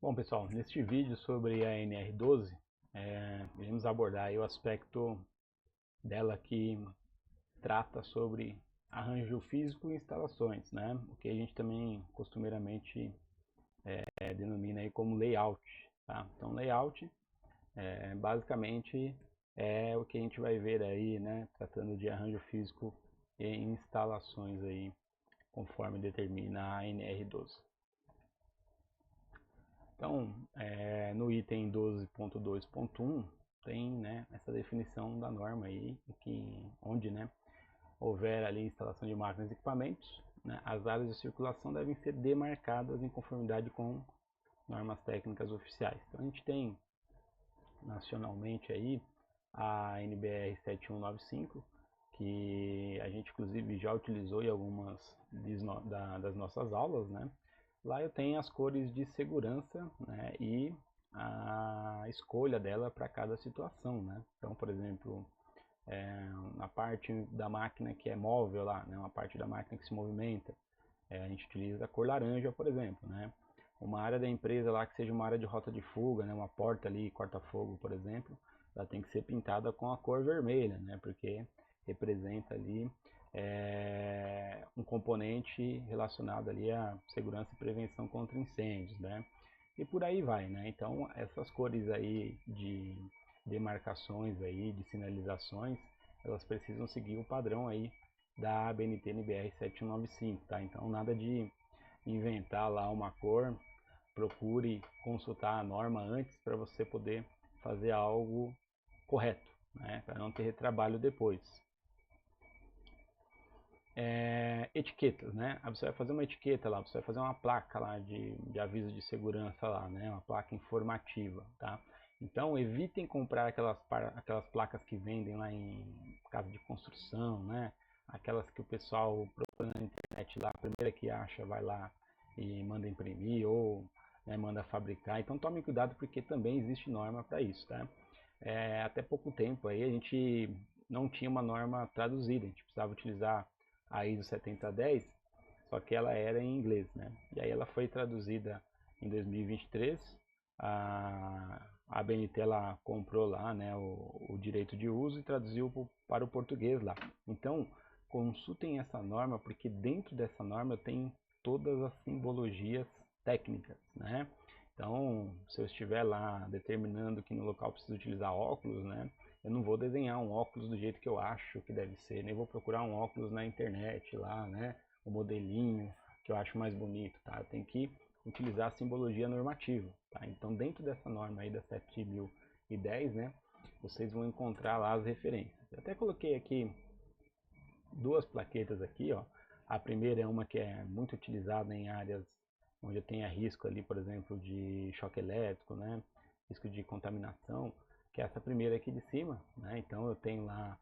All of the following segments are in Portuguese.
Bom, pessoal, neste vídeo sobre a NR12, iremos abordar aí o aspecto dela que trata sobre arranjo físico e instalações, né? O que a gente também costumeiramente denomina aí como layout, tá? Então, layout basicamente é o que a gente vai ver aí, né? Tratando de arranjo físico e instalações aí, conforme determina a NR12. Então, no item 12.2.1 tem, né, essa definição da norma aí, onde, né, houver ali instalação de máquinas e equipamentos, né, as áreas de circulação devem ser demarcadas em conformidade com normas técnicas oficiais. Então a gente tem nacionalmente aí a NBR 7195, que a gente inclusive já utilizou em algumas das nossas aulas, né? Lá eu tenho as cores de segurança, né, e a escolha dela para cada situação, né? Então, por exemplo, na parte da máquina que é móvel lá, né, uma parte da máquina que se movimenta, a gente utiliza a cor laranja, por exemplo, né? Uma área da empresa lá que seja uma área de rota de fuga, né, uma porta ali, corta-fogo, por exemplo, ela tem que ser pintada com a cor vermelha, né? Porque representa ali um componente relacionado ali à segurança e prevenção contra incêndios, né? E por aí vai, né? Então essas cores aí de demarcações aí, de sinalizações, elas precisam seguir o padrão aí da ABNT NBR 7195, tá? Então nada de inventar lá uma cor, procure consultar a norma antes para você poder fazer algo correto, né? Para não ter retrabalho depois. Etiquetas, né? Você vai fazer uma etiqueta lá, você vai fazer uma placa lá de aviso de segurança lá, né? Uma placa informativa, tá? Então evitem comprar aquelas placas que vendem lá em casa de construção, né? Aquelas que o pessoal procura na internet lá, a primeira que acha vai lá e manda imprimir ou, né, manda fabricar. Então tome cuidado porque também existe norma para isso, tá? Até pouco tempo aí a gente não tinha uma norma traduzida, a gente precisava utilizar a ISO 7010, só que ela era em inglês, né? E aí ela foi traduzida em 2023, a BNT ela comprou lá, né, o direito de uso e traduziu para o português lá. Então, consultem essa norma, porque dentro dessa norma tem todas as simbologias técnicas, né? Então, se eu estiver lá determinando que no local precisa utilizar óculos, né, eu não vou desenhar um óculos do jeito que eu acho que deve ser, nem vou procurar um óculos na internet lá, né, o modelinho que eu acho mais bonito, tá? Eu tenho que utilizar a simbologia normativa, tá? Então, dentro dessa norma aí da 7010, né, vocês vão encontrar lá as referências. Eu até coloquei aqui duas plaquetas aqui, ó. A primeira é uma que é muito utilizada em áreas onde eu tenha risco ali, por exemplo, de choque elétrico, né? Risco de contaminação, que é essa primeira aqui de cima, né? Então eu tenho lá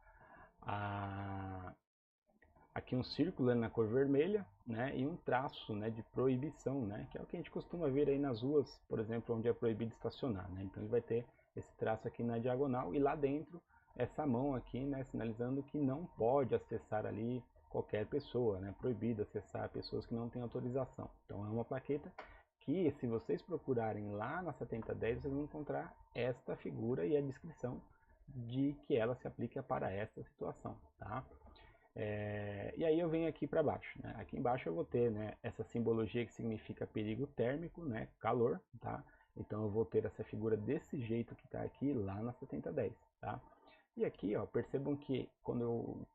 aqui um círculo na cor vermelha, né? E um traço, né, de proibição, né? Que é o que a gente costuma ver aí nas ruas, por exemplo, onde é proibido estacionar, né? Então ele vai ter esse traço aqui na diagonal e lá dentro essa mão aqui, né, sinalizando que não pode acessar ali qualquer pessoa, né? Proibido acessar pessoas que não têm autorização. Então é uma plaqueta que, se vocês procurarem lá na 7010, vocês vão encontrar esta figura e a descrição de que ela se aplica para esta situação, tá? E aí eu venho aqui para baixo, né? Aqui embaixo eu vou ter, né, essa simbologia que significa perigo térmico, né, calor, tá? Então eu vou ter essa figura desse jeito que está aqui lá na 7010, tá? E aqui, ó, percebam que quando eu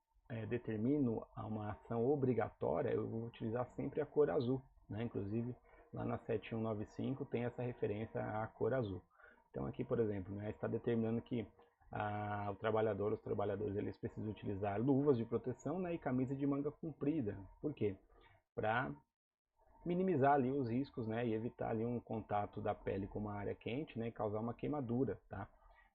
determino uma ação obrigatória, eu vou utilizar sempre a cor azul, né? Inclusive lá na 7195 tem essa referência à cor azul. Então aqui, por exemplo, né, está determinando que os trabalhadores, eles precisam utilizar luvas de proteção, né, e camisa de manga comprida. Por quê? Para minimizar ali os riscos, né, e evitar ali um contato da pele com uma área quente, né, e causar uma queimadura, tá?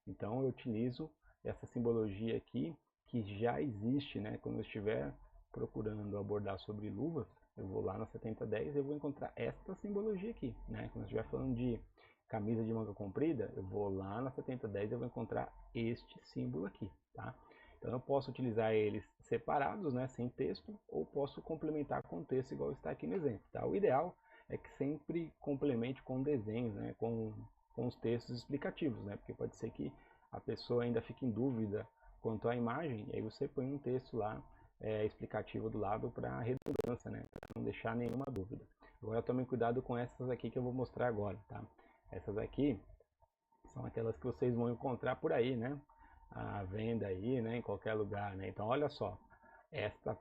Então eu utilizo essa simbologia aqui que já existe, né, quando eu estiver procurando abordar sobre luvas, eu vou lá na 7010 e eu vou encontrar esta simbologia aqui, né? Quando eu estiver falando de camisa de manga comprida, eu vou lá na 7010 e eu vou encontrar este símbolo aqui, tá? Então eu posso utilizar eles separados, né, sem texto, ou posso complementar com texto igual está aqui no exemplo, tá? O ideal é que sempre complemente com desenhos, né, com os textos explicativos, né, porque pode ser que a pessoa ainda fique em dúvida quanto à imagem, e aí você põe um texto lá explicativo do lado para redundância, né, para não deixar nenhuma dúvida. Agora tome cuidado com essas aqui que eu vou mostrar agora, tá? Essas aqui são aquelas que vocês vão encontrar por aí, né? À venda aí, né? Em qualquer lugar, né? Então, olha só, esta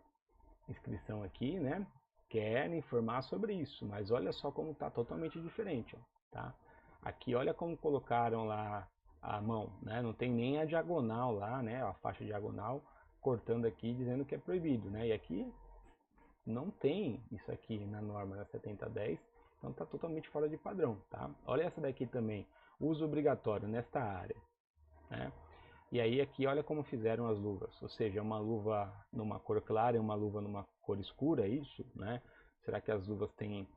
inscrição aqui, né? Quer informar sobre isso, mas olha só como está totalmente diferente, ó, tá? Aqui, olha como colocaram lá a mão, né? Não tem nem a diagonal lá, né? A faixa diagonal cortando aqui, dizendo que é proibido, né? E aqui não tem isso aqui na norma da 7010, então está totalmente fora de padrão, tá? Olha essa daqui também, uso obrigatório nesta área, né? E aí aqui olha como fizeram as luvas, ou seja, uma luva numa cor clara e uma luva numa cor escura, é isso, né? Será que as luvas têm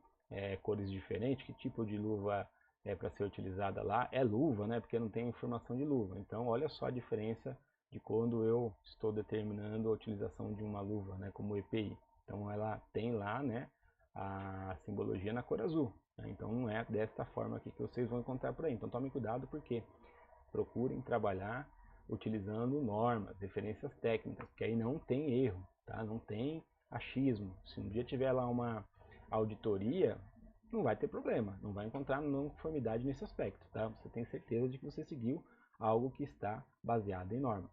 cores diferentes? Que tipo de luva é para ser utilizada lá? É luva, né? Porque não tem informação de luva. Então olha só a diferença de quando eu estou determinando a utilização de uma luva, né? Como EPI. Então ela tem lá, né? A simbologia na cor azul. Né? Então não é desta forma aqui que vocês vão encontrar por aí. Então tomem cuidado porque procurem trabalhar utilizando normas, referências técnicas, porque aí não tem erro, tá? Não tem achismo. Se um dia tiver lá uma auditoria, não vai ter problema, não vai encontrar não conformidade nesse aspecto, tá? Você tem certeza de que você seguiu algo que está baseado em normas.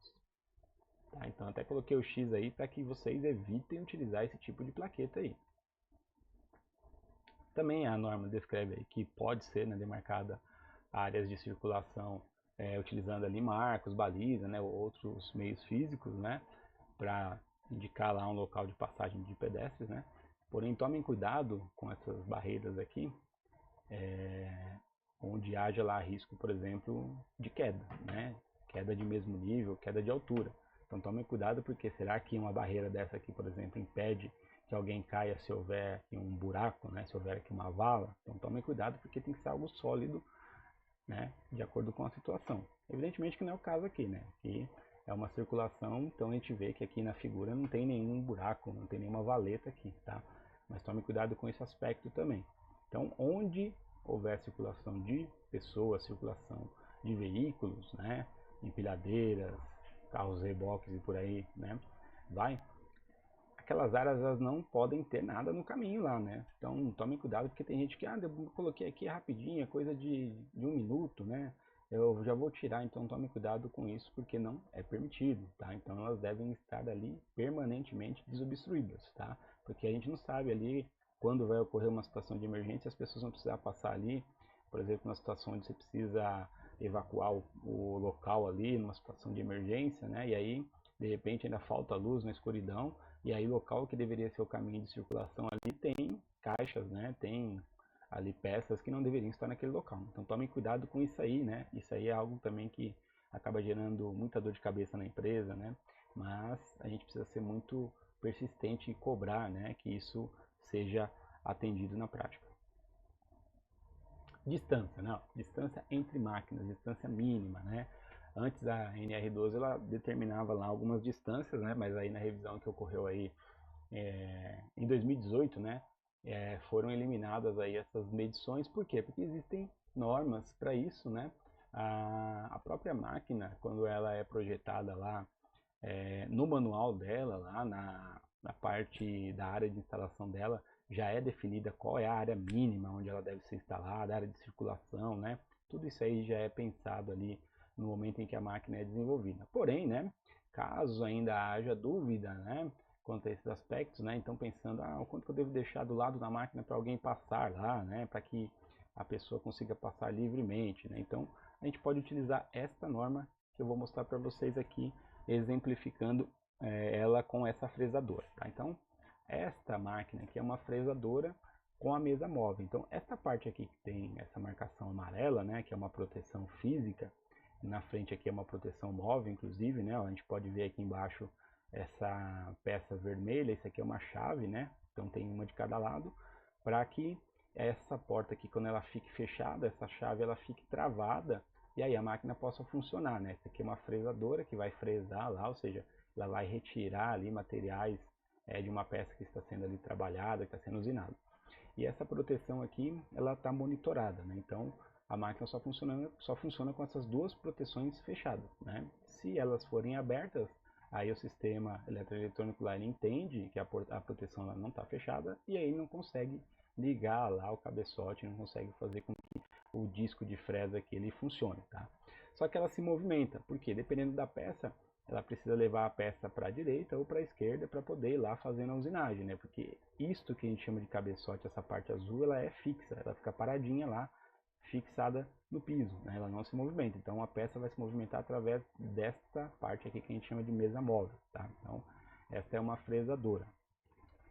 Tá? Então até coloquei o X aí para que vocês evitem utilizar esse tipo de plaqueta aí. Também a norma descreve aí que pode ser, né, demarcada áreas de circulação utilizando ali marcos, balizas, né, ou outros meios físicos, né, para indicar lá um local de passagem de pedestres, né. Porém, tomem cuidado com essas barreiras aqui, onde haja lá risco, por exemplo, de queda, né, queda de mesmo nível, queda de altura. Então tomem cuidado porque será que uma barreira dessa aqui, por exemplo, impede que alguém caia se houver um buraco, né, se houver aqui uma vala? Então tomem cuidado porque tem que ser algo sólido, né, de acordo com a situação. Evidentemente que não é o caso aqui, né? Aqui é uma circulação, então a gente vê que aqui na figura não tem nenhum buraco, não tem nenhuma valeta aqui, tá? Mas tome cuidado com esse aspecto também. Então, onde houver circulação de pessoas, circulação de veículos, né, empilhadeiras, carros reboques e por aí, né, vai, aquelas áreas elas não podem ter nada no caminho lá, né? Então tome cuidado porque tem gente que, eu coloquei aqui rapidinho, é coisa de 1 minuto, né? Eu já vou tirar, então tome cuidado com isso porque não é permitido, tá? Então elas devem estar ali permanentemente desobstruídas, tá? Porque a gente não sabe ali quando vai ocorrer uma situação de emergência, as pessoas vão precisar passar ali, por exemplo, numa situação onde você precisa evacuar o local ali, numa situação de emergência, né? E aí, de repente, ainda falta luz na escuridão, e aí o local que deveria ser o caminho de circulação ali tem caixas, né? Tem ali peças que não deveriam estar naquele local. Então tomem cuidado com isso aí, né? Isso aí é algo também que acaba gerando muita dor de cabeça na empresa, né? Mas a gente precisa ser muito persistente e cobrar, né? Que isso seja atendido na prática. Distância, não, distância entre máquinas, distância mínima, né? Antes a NR12 ela determinava lá algumas distâncias, né? Mas aí na revisão que ocorreu aí em 2018, né? Foram eliminadas aí essas medições, por quê? Porque existem normas para isso, né? A própria máquina, quando ela é projetada lá no manual dela, lá na parte da área de instalação dela, já é definida qual é a área mínima onde ela deve ser instalada, a área de circulação, né? Tudo isso aí já é pensado ali no momento em que a máquina é desenvolvida. Porém, né, caso ainda haja dúvida, né, quanto a esses aspectos, né, então pensando, o quanto que eu devo deixar do lado da máquina para alguém passar lá, né, para que a pessoa consiga passar livremente, né? Então, a gente pode utilizar esta norma que eu vou mostrar para vocês aqui, exemplificando ela com essa fresadora, tá? Então, esta máquina aqui é uma fresadora com a mesa móvel. Então, esta parte aqui que tem essa marcação amarela, né, que é uma proteção física, na frente aqui é uma proteção móvel, inclusive, né, a gente pode ver aqui embaixo essa peça vermelha, isso aqui é uma chave, né, então tem uma de cada lado, para que essa porta aqui, quando ela fique fechada, essa chave ela fique travada, e aí a máquina possa funcionar, né, essa aqui é uma fresadora que vai fresar lá, ou seja, ela vai retirar ali materiais de uma peça que está sendo ali trabalhada, que está sendo usinada. E essa proteção aqui, ela está monitorada, né? Então, a máquina só funciona com essas duas proteções fechadas, né? Se elas forem abertas, aí o sistema eletroeletrônico lá ele entende que a proteção lá não está fechada e aí não consegue ligar lá o cabeçote, não consegue fazer com que o disco de fresa aqui ele funcione, tá? Só que ela se movimenta, porque dependendo da peça, ela precisa levar a peça para a direita ou para a esquerda para poder ir lá fazendo a usinagem, né? Porque isto que a gente chama de cabeçote, essa parte azul, ela é fixa, ela fica paradinha lá, fixada no piso, né? Ela não se movimenta. Então a peça vai se movimentar através desta parte aqui que a gente chama de mesa móvel, tá? Então esta é uma fresadora.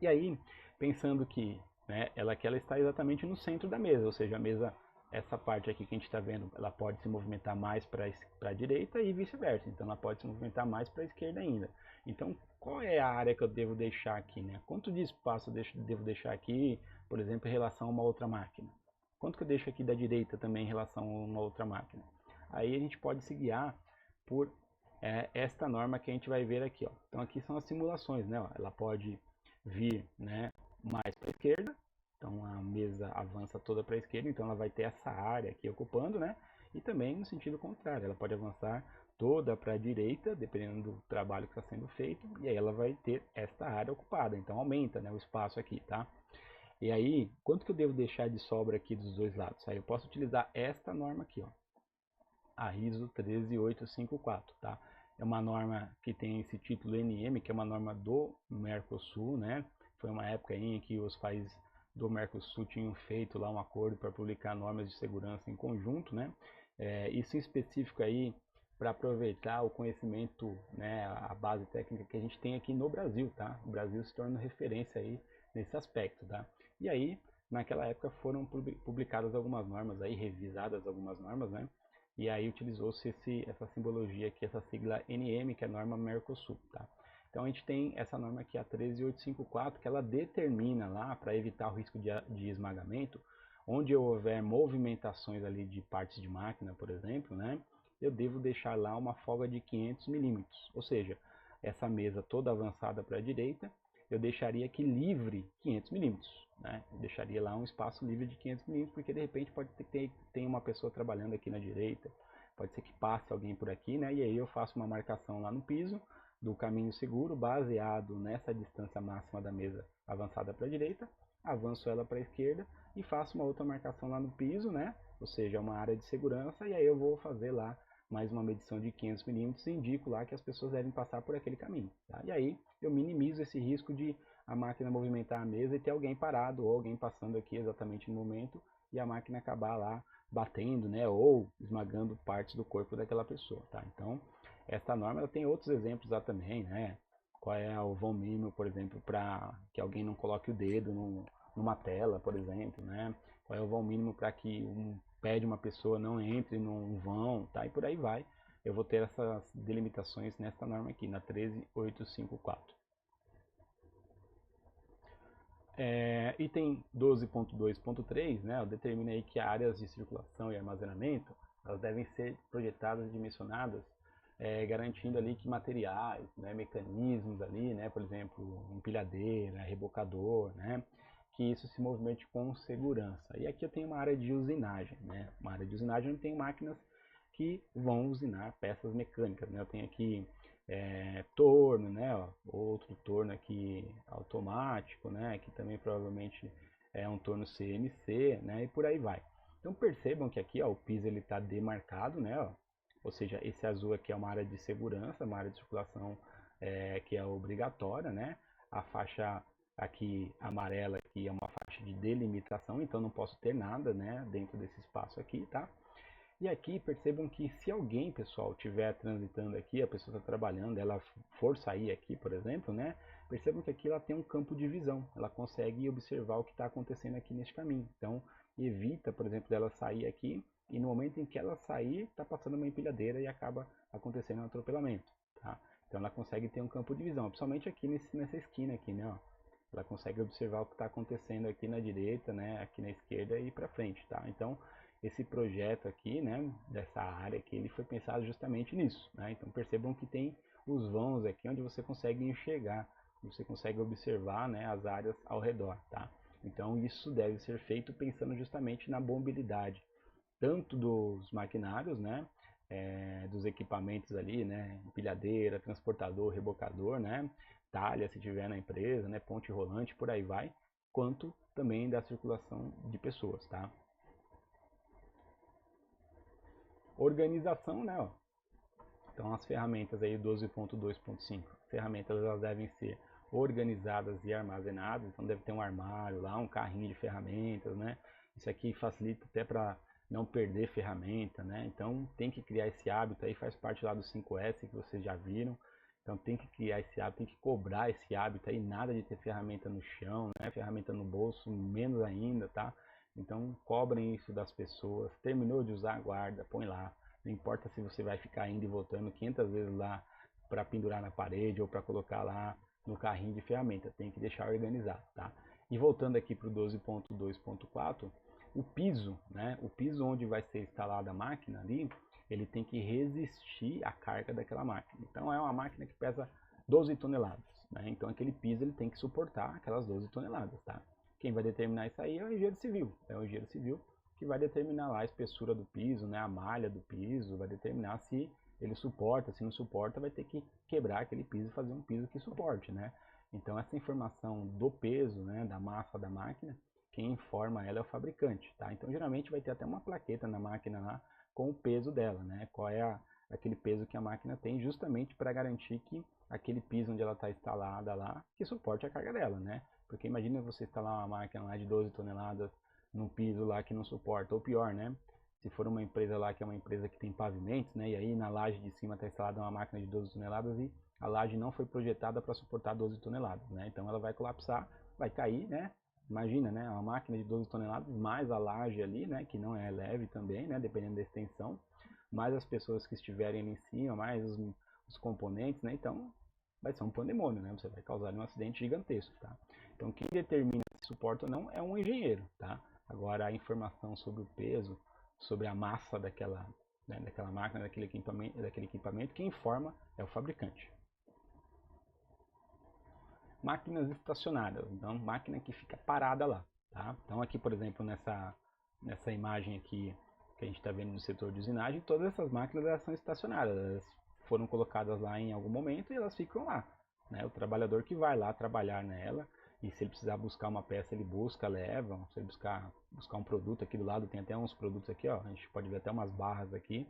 E aí, pensando que, né, ela está exatamente no centro da mesa, ou seja, a mesa, essa parte aqui que a gente está vendo, ela pode se movimentar mais para a direita e vice-versa. Então ela pode se movimentar mais para a esquerda ainda. Então qual é a área que eu devo deixar aqui, né? Quanto de espaço eu devo deixar aqui, por exemplo, em relação a uma outra máquina? Quanto que eu deixo aqui da direita também em relação a uma outra máquina? Aí a gente pode se guiar por esta norma que a gente vai ver aqui, ó. Então aqui são as simulações, né? Ó. Ela pode vir, né, mais para a esquerda, então a mesa avança toda para a esquerda, então ela vai ter essa área aqui ocupando, né? E também no sentido contrário, ela pode avançar toda para a direita, dependendo do trabalho que está sendo feito, e aí ela vai ter esta área ocupada, então aumenta, né, o espaço aqui, tá? E aí, quanto que eu devo deixar de sobra aqui dos dois lados? Aí eu posso utilizar esta norma aqui, ó, a ISO 13854, tá? É uma norma que tem esse título NM, que é uma norma do Mercosul, né? Foi uma época em que os países do Mercosul tinham feito lá um acordo para publicar normas de segurança em conjunto, né? Isso em específico aí para aproveitar o conhecimento, né, a base técnica que a gente tem aqui no Brasil, tá? O Brasil se torna referência aí nesse aspecto, tá? E aí, naquela época foram publicadas algumas normas aí, revisadas algumas normas, né? E aí utilizou-se essa simbologia aqui, essa sigla NM, que é a norma Mercosul, tá? Então a gente tem essa norma aqui, a 13854, que ela determina lá, para evitar o risco de esmagamento, onde houver movimentações ali de partes de máquina, por exemplo, né? Eu devo deixar lá uma folga de 500 milímetros, ou seja, essa mesa toda avançada para a direita, eu deixaria aqui livre 500 milímetros, né? Eu deixaria lá um espaço livre de 500 milímetros, porque de repente pode ter tem uma pessoa trabalhando aqui na direita, pode ser que passe alguém por aqui, né? E aí eu faço uma marcação lá no piso do caminho seguro, baseado nessa distância máxima da mesa avançada para a direita, avanço ela para a esquerda e faço uma outra marcação lá no piso, né? Ou seja, uma área de segurança, e aí eu vou fazer lá mais uma medição de 500 milímetros e indico lá que as pessoas devem passar por aquele caminho, tá? E aí eu minimizo esse risco de a máquina movimentar a mesa e ter alguém parado ou alguém passando aqui exatamente no momento e a máquina acabar lá batendo, né, ou esmagando partes do corpo daquela pessoa, tá? Então, esta norma ela tem outros exemplos lá também, né? Qual é o vão mínimo, por exemplo, para que alguém não coloque o dedo numa tela, por exemplo, né? Qual é o vão mínimo para que um pé de uma pessoa não entre num vão, tá? E por aí vai. Eu vou ter essas delimitações nesta norma aqui, na 13854. Item 12.2.3, né, determina aí que áreas de circulação e armazenamento elas devem ser projetadas e dimensionadas, garantindo ali que materiais, né, mecanismos ali, né, por exemplo, empilhadeira, rebocador, né, que isso se movimente com segurança. E aqui eu tenho uma área de usinagem, né, uma área de usinagem onde tem máquinas que vão usinar peças mecânicas, né. Eu tenho aqui torno, né, ó, outro torno aqui automático, né, que também provavelmente é um torno CNC, né, e por aí vai. Então percebam que aqui, ó, o piso ele está demarcado, né, ó, ou seja, esse azul aqui é uma área de segurança, uma área de circulação que é obrigatória, né, a faixa aqui amarela aqui é uma faixa de delimitação, então não posso ter nada, né, dentro desse espaço aqui, tá? E aqui percebam que se alguém, pessoal, estiver transitando aqui, a pessoa está trabalhando, ela for sair aqui, por exemplo, né? Percebam que aqui ela tem um campo de visão, ela consegue observar o que está acontecendo aqui neste caminho. Então, evita, por exemplo, dela sair aqui e no momento em que ela sair, está passando uma empilhadeira e acaba acontecendo um atropelamento, tá? Então ela consegue ter um campo de visão, principalmente aqui nessa esquina aqui, né? Ó. Ela consegue observar o que está acontecendo aqui na direita, né? Aqui na esquerda e para frente, tá? Então, esse projeto aqui, né, dessa área aqui, ele foi pensado justamente nisso, né? Então percebam que tem os vãos aqui onde você consegue enxergar, você consegue observar, né, as áreas ao redor, tá? Então isso deve ser feito pensando justamente na bombilidade, tanto dos maquinários, né, dos equipamentos ali, né, empilhadeira, transportador, rebocador, né, talha se tiver na empresa, né, ponte rolante, por aí vai, quanto também da circulação de pessoas, tá? Organização, né, ó. Então as ferramentas aí 12.2.5, ferramentas elas devem ser organizadas e armazenadas, então deve ter um armário lá, um carrinho de ferramentas, né? Isso aqui facilita até para não perder ferramenta, né? Então tem que criar esse hábito aí, faz parte lá do 5S que vocês já viram. Então tem que criar esse hábito, tem que cobrar esse hábito aí, nada de ter ferramenta no chão, né? Ferramenta no bolso, menos ainda, tá? Então cobrem isso das pessoas. Terminou de usar a guarda, põe lá. Não importa se você vai ficar indo e voltando 500 vezes lá para pendurar na parede ou para colocar lá no carrinho de ferramenta. Tem que deixar organizado, tá? E voltando aqui para o 12.2.4, o piso, né? O piso onde vai ser instalada a máquina ali, ele tem que resistir à carga daquela máquina. Então é uma máquina que pesa 12 toneladas, né? Então aquele piso ele tem que suportar aquelas 12 toneladas, tá? Quem vai determinar isso aí é o engenheiro civil. É o engenheiro civil que vai determinar lá a espessura do piso, né, a malha do piso, vai determinar se ele suporta, se não suporta, vai ter que quebrar aquele piso e fazer um piso que suporte, né? Então essa informação do peso, né, da massa da máquina, quem informa ela é o fabricante, tá? Então geralmente vai ter até uma plaqueta na máquina lá com o peso dela, né? Qual é aquele peso que a máquina tem, justamente para garantir que aquele piso onde ela está instalada lá, que suporte a carga dela, né? Porque imagina você instalar uma máquina lá de 12 toneladas num piso lá que não suporta, ou pior, né? Se for uma empresa lá que é uma empresa que tem pavimentos, né? E aí na laje de cima está instalada uma máquina de 12 toneladas e a laje não foi projetada para suportar 12 toneladas, né? Então ela vai colapsar, vai cair, né? Imagina, né? Uma máquina de 12 toneladas mais a laje ali, né? Que não é leve também, né? Dependendo da extensão, mais as pessoas que estiverem ali em cima, mais os componentes, né? Então vai ser um pandemônio, né? Você vai causar um acidente gigantesco, tá? Então quem determina se suporta ou não é um engenheiro, tá? Agora a informação sobre o peso, sobre a massa daquela, né, daquela máquina, daquele equipamento, quem informa é o fabricante. Máquinas estacionárias, então máquina que fica parada lá, tá? Então aqui, por exemplo, nessa imagem aqui que a gente está vendo no setor de usinagem, todas essas máquinas elas são estacionárias, elas foram colocadas lá em algum momento e elas ficam lá, né? O trabalhador que vai lá trabalhar nela, e se ele precisar buscar uma peça, ele busca, leva. Se ele buscar um produto, aqui do lado tem até uns produtos aqui, ó, a gente pode ver até umas barras aqui,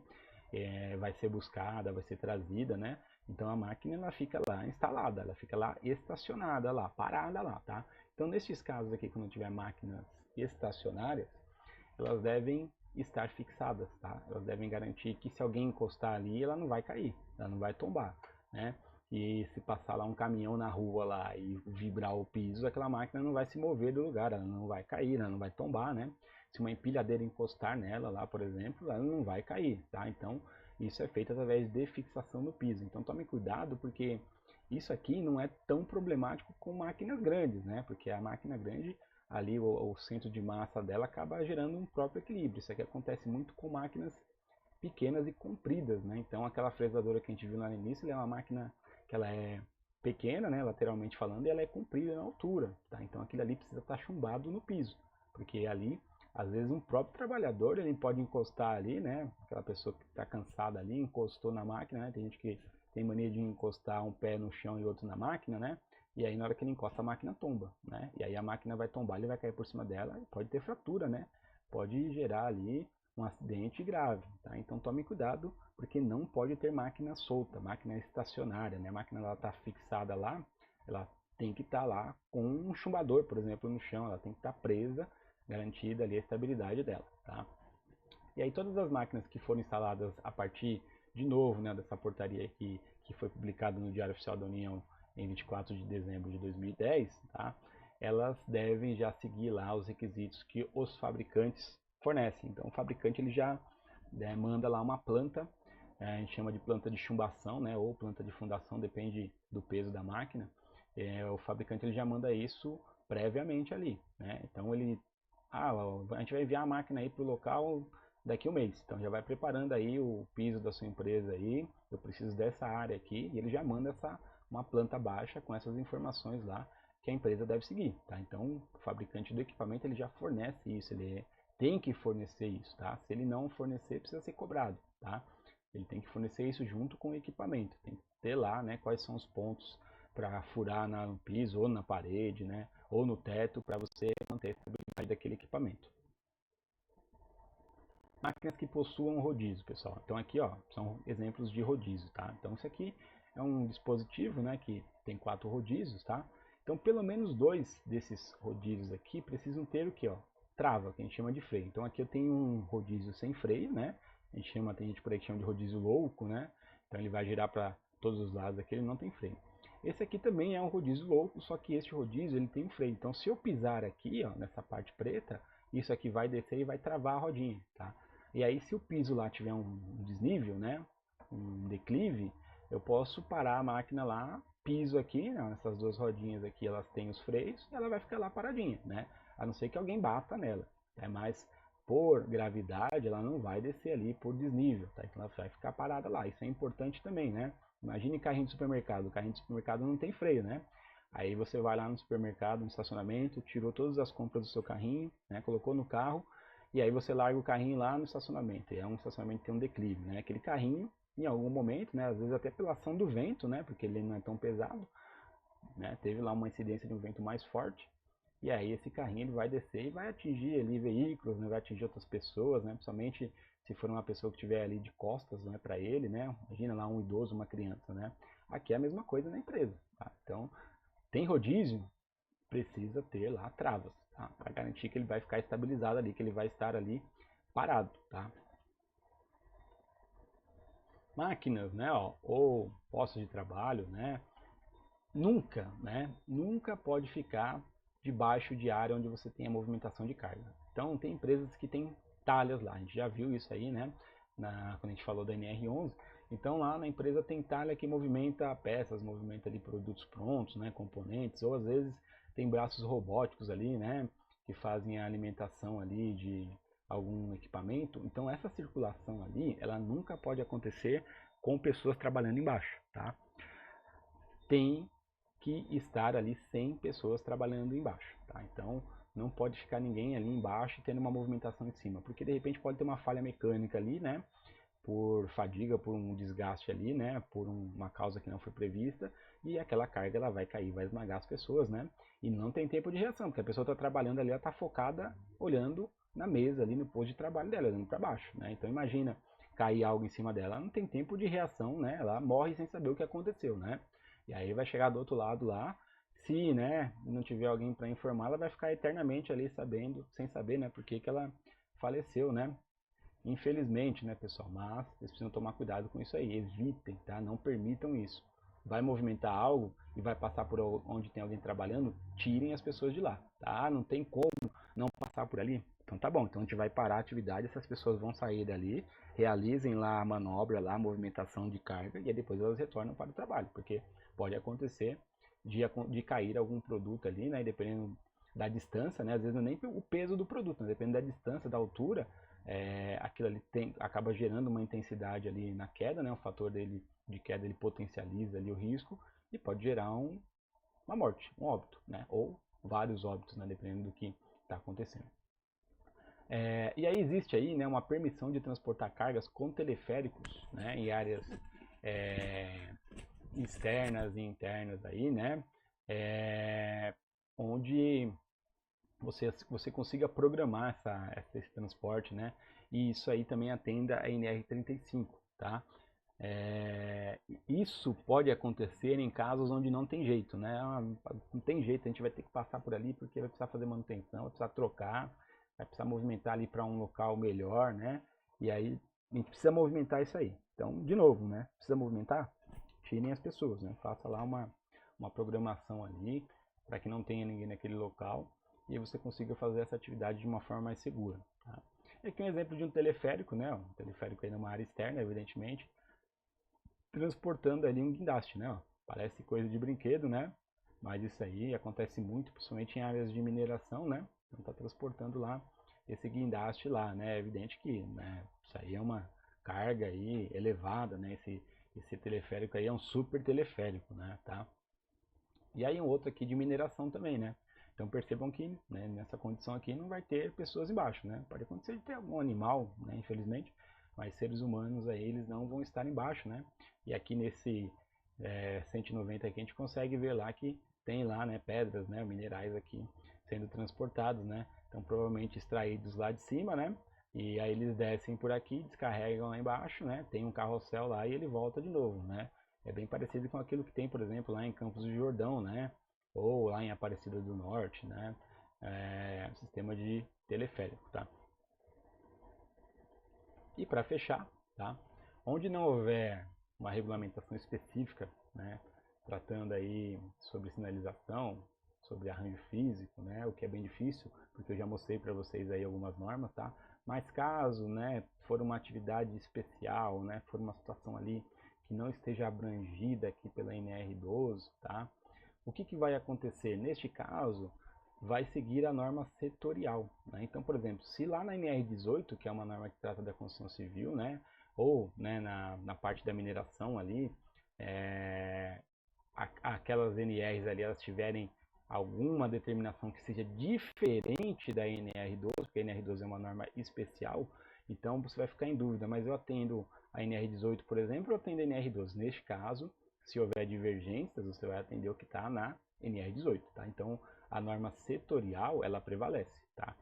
vai ser buscada, vai ser trazida, né? Então a máquina ela fica lá instalada, ela fica lá estacionada lá, parada lá, tá? Então nesses casos aqui, quando tiver máquinas estacionárias, elas devem estar fixadas, tá? Elas devem garantir que se alguém encostar ali, ela não vai cair, ela não vai tombar, né? E se passar lá um caminhão na rua lá e vibrar o piso, aquela máquina não vai se mover do lugar, ela não vai cair, ela não vai tombar, né? Se uma empilhadeira encostar nela lá, por exemplo, ela não vai cair, tá? Então, isso é feito através de fixação no piso. Então, tome cuidado porque isso aqui não é tão problemático com máquinas grandes, né? Porque a máquina grande, ali o centro de massa dela acaba gerando um próprio equilíbrio. Isso aqui acontece muito com máquinas pequenas e compridas, né? Então, aquela fresadora que a gente viu lá no início, ela é uma máquina que ela é pequena, né, lateralmente falando, e ela é comprida na altura, tá? Então aquilo ali precisa estar chumbado no piso, porque ali, às vezes, um próprio trabalhador, ele pode encostar ali, né, aquela pessoa que está cansada ali, encostou na máquina, né, tem gente que tem mania de encostar um pé no chão e outro na máquina, né, e aí na hora que ele encosta a máquina tomba, né, e aí a máquina vai tombar, ele vai cair por cima dela, e pode ter fratura, né, pode gerar ali um acidente grave, tá? Então tome cuidado, porque não pode ter máquina solta, máquina estacionária, né? A máquina ela está fixada lá, ela tem que estar lá com um chumbador, por exemplo, no chão, ela tem que estar presa, garantida ali a estabilidade dela, tá? E aí todas as máquinas que foram instaladas a partir, de novo, né, dessa portaria aqui, que foi publicada no Diário Oficial da União em 24 de dezembro de 2010, tá? Elas devem já seguir lá os requisitos que os fabricantes fornecem. Então o fabricante ele já manda lá uma planta, a gente chama de planta de chumbação, né, ou planta de fundação, depende do peso da máquina. O fabricante ele já manda isso previamente ali, né? Então ele, a gente vai enviar a máquina aí para o local daqui a um mês. Então já vai preparando aí o piso da sua empresa aí, eu preciso dessa área aqui, e ele já manda uma planta baixa com essas informações lá, que a empresa deve seguir, tá? Então, o fabricante do equipamento ele já fornece isso, ele tem que fornecer isso, tá? Se ele não fornecer, precisa ser cobrado, tá? Ele tem que fornecer isso junto com o equipamento, tem que ter lá, né, quais são os pontos para furar no piso ou na parede, né, ou no teto, para você manter a estabilidade daquele equipamento. Máquinas que possuam rodízio, pessoal. Então aqui, ó, são exemplos de rodízio, tá? Então isso aqui é um dispositivo, né, que tem 4 rodízios, tá? Então pelo menos 2 desses rodízios aqui precisam ter o que, ó? Trava, que a gente chama de freio. Então aqui eu tenho um rodízio sem freio, né? A gente chama, tem gente por aí que chama de rodízio louco, né? Então ele vai girar para todos os lados aqui, ele não tem freio. Esse aqui também é um rodízio louco, só que esse rodízio ele tem um freio. Então se eu pisar aqui, ó, nessa parte preta, isso aqui vai descer e vai travar a rodinha, tá? E aí se o piso lá tiver um desnível, né, um declive, eu posso parar a máquina lá, piso aqui, né, nessas duas rodinhas aqui elas têm os freios, e ela vai ficar lá paradinha, né? A não ser que alguém bata nela, né? Mas por gravidade ela não vai descer ali por desnível, tá? Então ela vai ficar parada lá. Isso é importante também, né? Imagine carrinho de supermercado, o carrinho de supermercado não tem freio, né? Aí você vai lá no supermercado, no estacionamento, tirou todas as compras do seu carrinho, né? Colocou no carro, e aí você larga o carrinho lá no estacionamento. E é um estacionamento que tem um declive, né? Aquele carrinho, em algum momento, né? Às vezes até pela ação do vento, né? Porque ele não é tão pesado, né? Teve lá uma incidência de um vento mais forte. E aí esse carrinho ele vai descer e vai atingir ali veículos, né? Vai atingir outras pessoas, né? Principalmente se for uma pessoa que estiver ali de costas, né? Para ele, né? Imagina lá um idoso, uma criança, né? Aqui é a mesma coisa na empresa, tá? Então, tem rodízio, precisa ter lá travas, tá? Para garantir que ele vai ficar estabilizado ali, que ele vai estar ali parado, tá? Máquinas, né, ó, ou postos de trabalho, né, nunca pode ficar debaixo de área onde você tem a movimentação de carga. Então, tem empresas que têm talhas lá, a gente já viu isso aí, né, quando a gente falou da NR11. Então, lá na empresa tem talha que movimenta peças, movimenta ali produtos prontos, né, componentes, ou às vezes tem braços robóticos ali, né, que fazem a alimentação ali de algum equipamento. Então, essa circulação ali, ela nunca pode acontecer com pessoas trabalhando embaixo, tá? Tem que estar ali 100 pessoas trabalhando embaixo, tá? Então não pode ficar ninguém ali embaixo tendo uma movimentação em cima, porque de repente pode ter uma falha mecânica ali, né? Por fadiga, por um desgaste ali, né? Por uma causa que não foi prevista, e aquela carga ela vai cair, vai esmagar as pessoas, né? E não tem tempo de reação, porque a pessoa está trabalhando ali, ela está focada olhando na mesa ali no posto de trabalho dela, olhando para baixo, né? Então imagina cair algo em cima dela, ela não tem tempo de reação, né? Ela morre sem saber o que aconteceu, né? E aí vai chegar do outro lado lá, se, né, não tiver alguém para informar, ela vai ficar eternamente ali sabendo, sem saber, né, por que ela faleceu, né? Infelizmente, né, pessoal, mas vocês precisam tomar cuidado com isso aí, evitem, tá? Não permitam isso. Vai movimentar algo e vai passar por onde tem alguém trabalhando, tirem as pessoas de lá, tá? Não tem como não passar por ali. Então tá bom, então a gente vai parar a atividade, essas pessoas vão sair dali, realizem lá a manobra, lá a movimentação de carga e aí depois elas retornam para o trabalho, porque pode acontecer de cair algum produto ali, né? E dependendo da distância, né? Às vezes não é nem o peso do produto, né? Dependendo da distância, da altura, aquilo ali acaba gerando uma intensidade ali na queda, né? O fator dele de queda ele potencializa ali o risco e pode gerar uma morte, um óbito, né? Ou vários óbitos, né? Dependendo do que está acontecendo. E aí existe aí, né, uma permissão de transportar cargas com teleféricos, né, em áreas externas e internas aí, né, onde você consiga programar esse transporte, né, e isso aí também atenda a NR35, tá? Isso pode acontecer em casos onde não tem jeito, né? Não tem jeito, a gente vai ter que passar por ali porque vai precisar fazer manutenção, vai precisar trocar, vai precisar movimentar ali para um local melhor, né? E aí a gente precisa movimentar isso aí. Então, de novo, né? Precisa movimentar? Tirem as pessoas, né? Faça lá uma programação ali para que não tenha ninguém naquele local e você consiga fazer essa atividade de uma forma mais segura. Tá? E aqui um exemplo de um teleférico, né? Um teleférico aí numa área externa, evidentemente, transportando ali um guindaste, né? Ó, parece coisa de brinquedo, né? Mas isso aí acontece muito, principalmente em áreas de mineração, né? Então tá transportando lá esse guindaste lá, né? É evidente que, né, isso aí é uma carga aí elevada, né? Esse teleférico aí é um super teleférico, né? Tá? E aí um outro aqui de mineração também, né? Então percebam que, né, nessa condição aqui não vai ter pessoas embaixo, né? Pode acontecer de ter algum animal, né, infelizmente, mas seres humanos aí eles não vão estar embaixo, né? E aqui nesse 190 aqui a gente consegue ver lá que tem lá, né, pedras, né, minerais aqui sendo transportados, né? Então provavelmente extraídos lá de cima, né? E aí eles descem por aqui, descarregam lá embaixo, né? Tem um carrossel lá e ele volta de novo, né? É bem parecido com aquilo que tem, por exemplo, lá em Campos do Jordão, né? Ou lá em Aparecida do Norte, né? Sistema de teleférico, tá? E para fechar, tá? Onde não houver uma regulamentação específica, né? Tratando aí sobre sinalização, sobre arranjo físico, né? O que é bem difícil, porque eu já mostrei para vocês aí algumas normas, tá? Mas caso, né, for uma atividade especial, né, for uma situação ali que não esteja abrangida aqui pela NR12, tá? O que vai acontecer? Neste caso, vai seguir a norma setorial, né? Então, por exemplo, se lá na NR18, que é uma norma que trata da construção civil, né, ou né, na parte da mineração ali, aquelas NRs ali, elas tiverem alguma determinação que seja diferente da NR12, porque a NR12 é uma norma especial, então você vai ficar em dúvida, mas eu atendo a NR18, por exemplo, ou atendo a NR12? Neste caso, se houver divergências, você vai atender o que está na NR18, tá? Então, a norma setorial, ela prevalece, tá?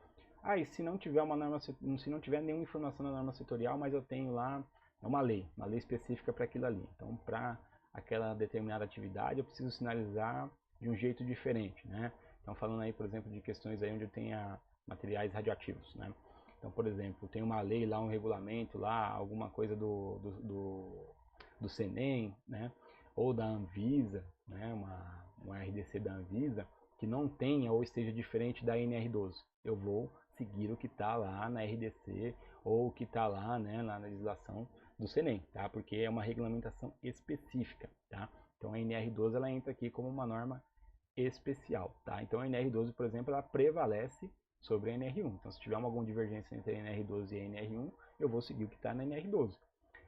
E se não tiver uma norma, se não tiver nenhuma informação na norma setorial, mas eu tenho lá uma lei específica para aquilo ali. Então, para aquela determinada atividade, eu preciso sinalizar de um jeito diferente, né? Então, falando aí, por exemplo, de questões aí onde tenha materiais radioativos, né? Então, por exemplo, tem uma lei lá, um regulamento lá, alguma coisa do CENEM, né? Ou da Anvisa, né? Uma RDC da Anvisa, que não tenha ou esteja diferente da NR12. Eu vou seguir o que está lá na RDC ou o que está lá, né, na legislação do CENEM, tá? Porque é uma regulamentação específica, tá? Então a NR12 ela entra aqui como uma norma especial, tá? Então a NR12, por exemplo, ela prevalece sobre a NR1. Então se tiver alguma divergência entre a NR12 e a NR1, eu vou seguir o que está na NR12.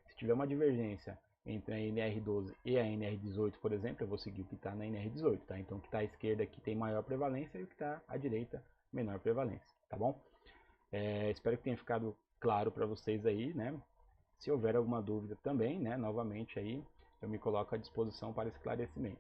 Se tiver uma divergência entre a NR12 e a NR18, por exemplo, eu vou seguir o que está na NR18, tá? Então o que está à esquerda aqui tem maior prevalência e o que está à direita menor prevalência, tá bom? Espero que tenha ficado claro para vocês aí, né? Se houver alguma dúvida também, né, novamente aí, eu me coloco à disposição para esclarecimento.